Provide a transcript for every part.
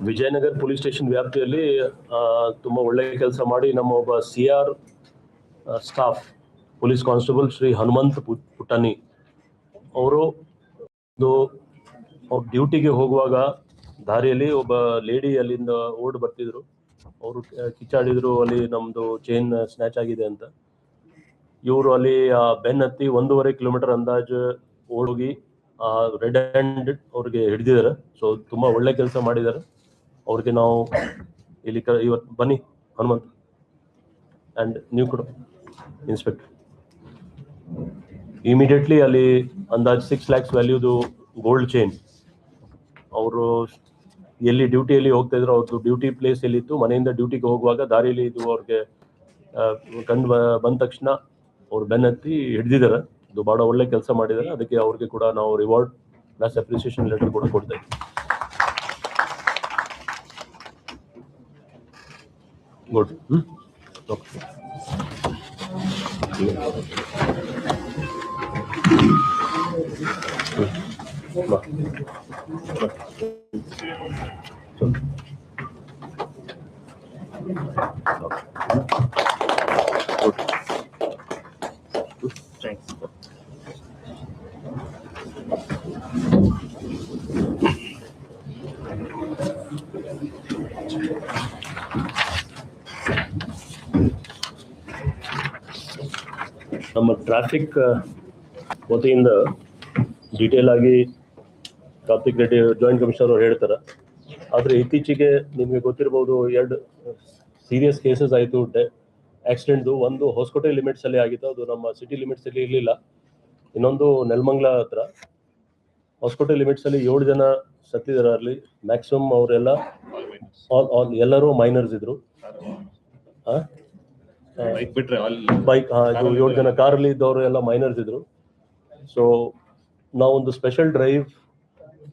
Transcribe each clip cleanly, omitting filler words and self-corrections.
Vijayanagara police station ವ್ಯಾಪ್ತಿಯಲ್ಲಿ ತುಂಬ ಒಳ್ಳೆಯ ಕೆಲಸ ಮಾಡಿ ನಮ್ಮ ಒಬ್ಬ CR staff police constable Shri Hanumanth Puttani ಅವರು ಡ್ಯೂಟಿಗೆ ಹೋಗುವಾಗ ದಾರಿಯಲ್ಲಿ ಒಬ್ಬ ಲೇಡಿ ಅಲ್ಲಿಂದ ಓಡ್ ಬರ್ತಿದ್ರು. ಅವರು ಕಿಚ್ಚಾಡಿದ್ರು, ಅಲ್ಲಿ ನಮ್ದು ಚೈನ್ ಸ್ನ್ಯಾಚ್ ಆಗಿದೆ ಅಂತ. ಇವರು ಅಲ್ಲಿ ಬೆನ್ನತ್ತಿ 1.5 ಕಿಲೋಮೀಟರ್ ಅಂದಾಜು ಓಡೋಗಿ ರೆಡ್ ಹ್ಯಾಂಡ್ ಅವ್ರಿಗೆ ಹಿಡಿದಿದ್ದಾರೆ. ಸೊ ತುಂಬ ಒಳ್ಳೆ ಕೆಲಸ ಮಾಡಿದ್ದಾರೆ. ಅವ್ರಿಗೆ ನಾವು ಇಲ್ಲಿ ಇವತ್ತು ಬನ್ನಿ ಹನುಮಂತ್ ಆ್ಯಂಡ್ ನೀವು ಕೂಡ ಇನ್ಸ್ಪೆಕ್ಟರ್. ಇಮಿಡಿಯೇಟ್ಲಿ ಅಲ್ಲಿ ಅಂದಾಜು 6 lakhs ವ್ಯಾಲ್ಯೂದು ಗೋಲ್ಡ್ ಚೈನ್ ಅವರು ಎಲ್ಲಿ ಡ್ಯೂಟಿಯಲ್ಲಿ ಹೋಗ್ತಾ ಇದ್ರು, ಅವ್ರದ್ದು ಡ್ಯೂಟಿ ಪ್ಲೇಸ್ ಎಲ್ಲಿತ್ತು, ಮನೆಯಿಂದ ಡ್ಯೂಟಿಗೆ ಹೋಗುವಾಗ ದಾರಿಯಲ್ಲಿ ಇದು ಅವ್ರಿಗೆ ಕಂಡು ಬಂದ ತಕ್ಷಣ ಅವ್ರು ಬೆನ್ನತ್ತಿ ಹಿಡಿದಿದ್ದಾರೆ. ಇದು ಭಾಳ ಒಳ್ಳೆ ಕೆಲಸ ಮಾಡಿದ್ದಾರೆ. ಅದಕ್ಕೆ ಅವ್ರಿಗೆ ಕೂಡ ನಾವು ರಿವಾರ್ಡ್ ಪ್ಲಸ್ ಅಪ್ರಿಸಿಯೇಷನ್ ಲೆಟರ್ ಕೂಡ ಕೊಡ್ತಾ ಇದ್ದೀವಿ. ಗುಡ್. ಓಕೆ. ನಮ್ಮ ಟ್ರಾಫಿಕ್ ವತಿಯಿಂದ ಡೀಟೇಲ್ ಆಗಿ ಕಾರ್ತಿಕ್ ರೆಡ್ಡಿ ಜಾಯಿಂಟ್ ಕಮಿಷನರ್ ಅವ್ರು ಹೇಳ್ತಾರೆ. ಆದರೆ ಇತ್ತೀಚೆಗೆ ನಿಮಗೆ ಗೊತ್ತಿರ್ಬೋದು, 2 ಸೀರಿಯಸ್ ಕೇಸಸ್ ಆಯಿತು ಆಕ್ಸಿಡೆಂಟ್ದು. ಒಂದು ಹೊಸಕೋಟೆ ಲಿಮಿಟ್ಸಲ್ಲಿ ಆಗಿತ್ತು, ಅದು ನಮ್ಮ ಸಿಟಿ ಲಿಮಿಟ್ಸಲ್ಲಿ ಇರಲಿಲ್ಲ. ಇನ್ನೊಂದು ನೆಲಮಂಗಲ ಹತ್ರ. ಹೊಸಕೋಟೆ ಲಿಮಿಟ್ಸಲ್ಲಿ 7 ಜನ ಸತ್ತಿದ್ದಾರೆ. ಅಲ್ಲಿ ಮ್ಯಾಕ್ಸಿಮಮ್ ಅವರೆಲ್ಲ ಎಲ್ಲರೂ ಮೈನರ್ಸ್ ಇದ್ರು. ಬೈಕ್ ಇದು 7 ಜನ ಕಾರಲ್ಲಿ ಇದ್ದವರು ಎಲ್ಲ ಮೈನರ್ಸ್ ಇದ್ರು. ಸೊ ನಾವೊಂದು ಸ್ಪೆಷಲ್ ಡ್ರೈವ್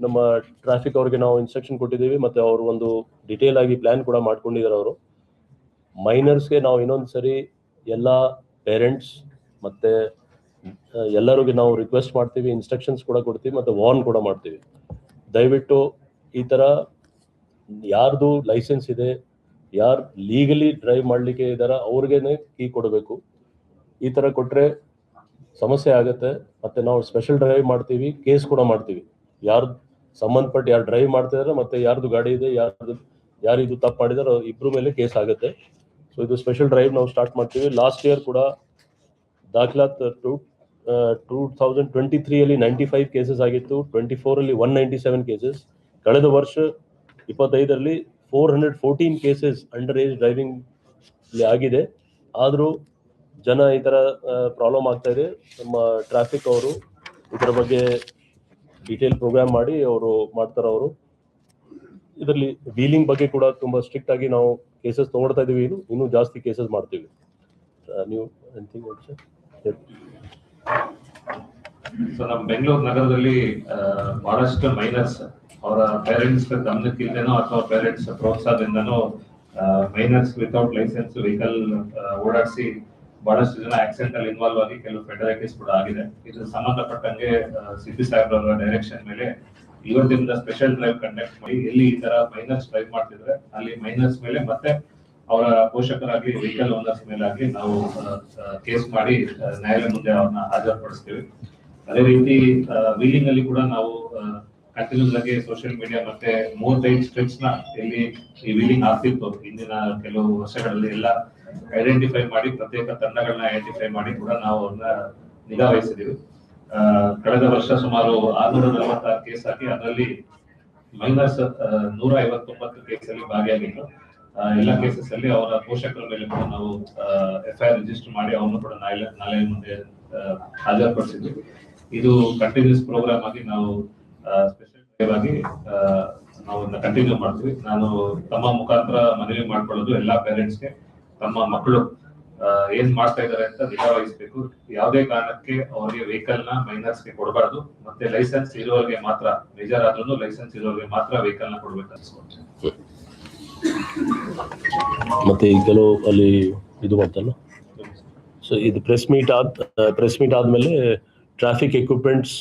ನಮ್ಮ ಟ್ರಾಫಿಕ್ ಅವ್ರಿಗೆ ನಾವು ಇನ್ಸ್ಟ್ರಕ್ಷನ್ ಕೊಟ್ಟಿದ್ದೀವಿ, ಮತ್ತು ಅವರು ಒಂದು ಡಿಟೇಲ್ ಆಗಿ ಪ್ಲ್ಯಾನ್ ಕೂಡ ಮಾಡ್ಕೊಂಡಿದ್ದಾರೆ. ಅವರು ಮೈನರ್ಸ್ಗೆ ನಾವು ಇನ್ನೊಂದು ಸರಿ ಎಲ್ಲ ಪೇರೆಂಟ್ಸ್ ಮತ್ತು ಎಲ್ಲರಿಗೆ ನಾವು ರಿಕ್ವೆಸ್ಟ್ ಮಾಡ್ತೀವಿ, ಇನ್ಸ್ಟ್ರಕ್ಷನ್ಸ್ ಕೂಡ ಕೊಡ್ತೀವಿ ಮತ್ತು ವಾರ್ನ್ ಕೂಡ ಮಾಡ್ತೀವಿ. ದಯವಿಟ್ಟು ಈ ಥರ ಯಾರ್ದು ಲೈಸೆನ್ಸ್ ಇದೆ, ಯಾರು ಲೀಗಲಿ ಡ್ರೈವ್ ಮಾಡಲಿಕ್ಕೆ ಇದ್ದಾರ ಅವ್ರಿಗೇನೆ ಕೀ ಕೊಡಬೇಕು. ಈ ಥರ ಕೊಟ್ಟರೆ ಸಮಸ್ಯೆ ಆಗುತ್ತೆ. ಮತ್ತು ನಾವು ಸ್ಪೆಷಲ್ ಡ್ರೈವ್ ಮಾಡ್ತೀವಿ, ಕೇಸ್ ಕೂಡ ಮಾಡ್ತೀವಿ. ಯಾರು ಸಂಬಂಧಪಟ್ಟು ಯಾರು ಡ್ರೈವ್ ಮಾಡ್ತಿದ್ದಾರೆ ಮತ್ತು ಯಾರ್ದು ಗಾಡಿ ಇದೆ, ಯಾರಿದು ತಪ್ಪು ಮಾಡಿದಾರೋ ಇಬ್ಬರ ಮೇಲೆ ಕೇಸ್ ಆಗುತ್ತೆ. ಸೊ ಇದು ಸ್ಪೆಷಲ್ ಡ್ರೈವ್ ನಾವು ಸ್ಟಾರ್ಟ್ ಮಾಡ್ತೀವಿ. ಲಾಸ್ಟ್ ಇಯರ್ ಕೂಡ ದಾಖಲಾತ್ 2023 95 ಕೇಸಸ್ ಆಗಿತ್ತು, 24 197 ಕೇಸಸ್. ಕಳೆದ ವರ್ಷ 25 414 ಕೇಸಸ್ ಅಂಡರ್ ಏಜ್ ಡ್ರೈವಿಂಗ್ ಆಗಿದೆ. ಆದರೂ ಜನ ಈ ಥರ ಪ್ರಾಬ್ಲಮ್ ಆಗ್ತಾ ಇದೆ. ನಮ್ಮ ಟ್ರಾಫಿಕ್ ಅವರು ಇದರ ಬಗ್ಗೆ ಡೀಟೇಲ್ ಪ್ರೋಗ್ರಾಮ್ ಮಾಡಿ ಅವರು ಮಾಡ್ತಾರೆ. ಅವರು ಇದರಲ್ಲಿ ವೀಲಿಂಗ್ ಬಗ್ಗೆ ಕೂಡ ತುಂಬ ಸ್ಟ್ರಿಕ್ಟ್ ಆಗಿ ನಾವು ಕೇಸಸ್ ತೊಗೊಳ್ತಾ ಇದ್ದೀವಿ. ಇನ್ನೂ ಜಾಸ್ತಿ ಕೇಸಸ್ ಮಾಡ್ತೀವಿ. ನೀವು ಸೊ ನಮ್ಮ ಬೆಂಗಳೂರು ನಗರದಲ್ಲಿ ಬಹಳಷ್ಟು ಮೈನರ್ಸ್ ಅವರ ಪೇರೆಂಟ್ಸ್ ಗಮನಕ್ಕಿಲ್ದೇನೋ ಅಥವಾ ಪೇರೆಂಟ್ಸ್ ಪ್ರೋತ್ಸಾಹದಿಂದನೋ ಮೈನರ್ಸ್ ವಿತೌಟ್ ಲೈಸೆನ್ಸ್ ವೆಹಿಕಲ್ ಓಡಾಡಿಸಿ ಬಹಳಷ್ಟು ಜನ ಆಕ್ಸಿಡೆಂಟ್ ಅಲ್ಲಿ ಇನ್ವಾಲ್ವ್ ಆಗಿ ಕೆಲವು ಫೆಟಲಿಟೀಸ್ ಕೂಡ ಆಗಿದೆ. ಇದು ಸಂಬಂಧಪಟ್ಟಂಗೆ ಸಿಪಿ ಸಾಹೇಬ್ರವರ ಡೈರೆಕ್ಷನ್ ಮೇಲೆ ಇವತ್ತಿಂದ ಸ್ಪೆಷಲ್ ಡ್ರೈವ್ ಕಂಡಕ್ಟ್ ಮಾಡಿ ಎಲ್ಲಿ ಈ ತರ ಮೈನರ್ಸ್ ಡ್ರೈವ್ ಮಾಡ್ತಿದ್ರೆ ಅಲ್ಲಿ ಮೈನರ್ಸ್ ಮೇಲೆ ಮತ್ತೆ ಅವರ ಪೋಷಕರಾಗ್ಲಿ ವೆಹಿಕಲ್ ಓನರ್ಸ್ ಮೇಲೆ ಆಗ್ಲಿ ನಾವು ಕೇಸ್ ಮಾಡಿ ನ್ಯಾಯಾಲಯ ಮುಂದೆ ಅವ್ರನ್ನ ಹಾಜರುಪಡಿಸ್ತೀವಿ. ಅದೇ ರೀತಿ ವೀಲಿಂಗ್ ಅಲ್ಲಿ ಕೂಡ ನಾವು ಕಂಟಿನ್ಯೂಸ್ ಆಗಿ ಸೋಷಿಯಲ್ ಮೀಡಿಯಾ ಮತ್ತೆ 35 ಸ್ಟ್ರಿಪ್ಸ್ ನ ಎಲ್ಲಿ ಈ ವೀಲಿಂಗ್ ಆಗ್ತಿತ್ತು ಹಿಂದಿನ ಕೆಲವು ವರ್ಷಗಳಲ್ಲಿ ಎಲ್ಲ ಐಡೆಂಟಿಫೈ ಮಾಡಿ ಪ್ರತ್ಯೇಕ ತಂಡಗಳನ್ನ ಐಡೆಂಟಿಫೈ ಮಾಡಿ ಕೂಡ ನಾವು ಅವ್ರನ್ನ ನಿಗಾ ವಹಿಸಿದೀವಿ. ಕಳೆದ ವರ್ಷ ಸುಮಾರು 646 ಕೇಸ್ ಆಗಿ ಅದರಲ್ಲಿ ಮೈನರ್ಸ್ 159 ಕೇಸಲ್ಲಿ ಭಾಗಿಯಾಗಿತ್ತು. ಎಲ್ಲ ಕೇಸಸ್ ಅಲ್ಲಿ ಅವರ ಪೋಷಕರ ಮೇಲೆ ಕೂಡ ನಾವು FIR ರಿಜಿಸ್ಟರ್ ಮಾಡಿ ಅವನು ಕೂಡ ನ್ಯಾಯಾಲಯ ಮುಂದೆ ಹಾಜರುಪಡಿಸಿದ್ವಿ. ಇದು ಕಂಟಿನ್ಯೂಸ್ ಪ್ರೋಗ್ರಾಮ್ ಆಗಿ ನಾವು ಸ್ಪೆಷಲ್ ಡ್ರೈವ್ ಆಗಿ ನಾವು ಕಂಟಿನ್ಯೂ ಮಾಡ್ತೀವಿ. ನಾನು ತಮ್ಮ ಮುಖಾಂತರ ಮನವಿ ಮಾಡ್ಕೊಳ್ಳೋದು ಎಲ್ಲಾ ಪೇರೆಂಟ್ಸ್ಗೆ ತಮ್ಮ ಮಕ್ಕಳು ಏನ್ ಮಾಡ್ತಾ ಇದಾರೆ ಅಂತ ನಿಗಾ ವಹಿಸಬೇಕು. ಯಾವುದೇ ಕಾರಣಕ್ಕೆ ಅವರಿಗೆ ವೆಹಿಕಲ್ ನ ಮೈನರ್ಸ್ಗೆ ಕೊಡಬಾರ್ದು. ಮತ್ತೆ ಲೈಸೆನ್ಸ್ ಇರೋರಿಗೆ ಮಾತ್ರ, ಮೇಜರ್ ಆದ್ರೂ ಲೈಸೆನ್ಸ್ ಇರೋರಿಗೆ ಮಾತ್ರ ವೆಹಿಕಲ್ ನ ಕೊಡ್ಬೇಕು ಅನ್ಸ್ಕೊಳ್ತೀನಿ. ಮತ್ತೆ ಈ ಕೆಲವು ಅಲ್ಲಿ ಇದು ಮಾಡ್ತಲ್ಲ. ಸೊ ಇದು ಪ್ರೆಸ್ ಮೀಟ್ ಆದ್ಮೇಲೆ traffic equipments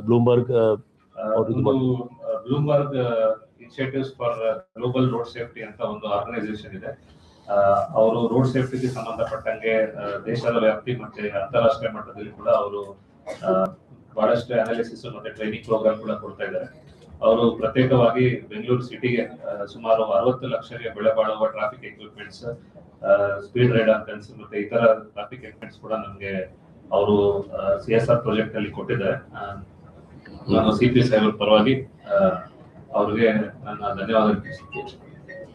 Bloomberg initiatives for global road safety ಅಂತ ಒಂದು ಆರ್ಗನೈಸೇಷನ್ ಇದೆ. ಅವರು ರೋಡ್ ಸೇಫ್ಟಿಗೆ ಸಂಬಂಧಪಟ್ಟಂಗೆ ದೇಶದ ವ್ಯಾಪ್ತಿ ಮತ್ತೆ ಅಂತಾರಾಷ್ಟ್ರೀಯ ಮಟ್ಟದಲ್ಲಿ ಕೂಡ ಅವರು ಬಹಳಷ್ಟು ಅನಾಲಿಸಿಸ್ ಮತ್ತೆ ಟ್ರೈನಿಂಗ್ ಪ್ರೋಗ್ರಾಮ್ ಕೂಡ ಕೊಡ್ತಾ ಇದ್ದಾರೆ. ಅವರು ಪ್ರತ್ಯೇಕವಾಗಿ ಬೆಂಗಳೂರು ಸಿಟಿಗೆ ಸುಮಾರು 60 ಲಕ್ಷಕ್ಕೆ ಬೆಲೆ ಬಾಳುವ traffic equipments, speed radar guns ಮತ್ತೆ ಇತರ ಟ್ರಾಫಿಕ್ ಎಕ್ವಿಪ್ಮೆಂಟ್ಸ್ ಕೂಡ ನಮಗೆ ಅವರು CSR ಪ್ರಾಜೆಕ್ಟ್ ಅಲ್ಲಿ ಕೊಟ್ಟಿದ್ದಾರೆ. ನಾನು CP ಸಾಹೇಬರ ಪರವಾಗಿ ಅವ್ರಿಗೆ ನನ್ನ ಧನ್ಯವಾದ ತಿಳಿಸುತ್ತೇನೆ.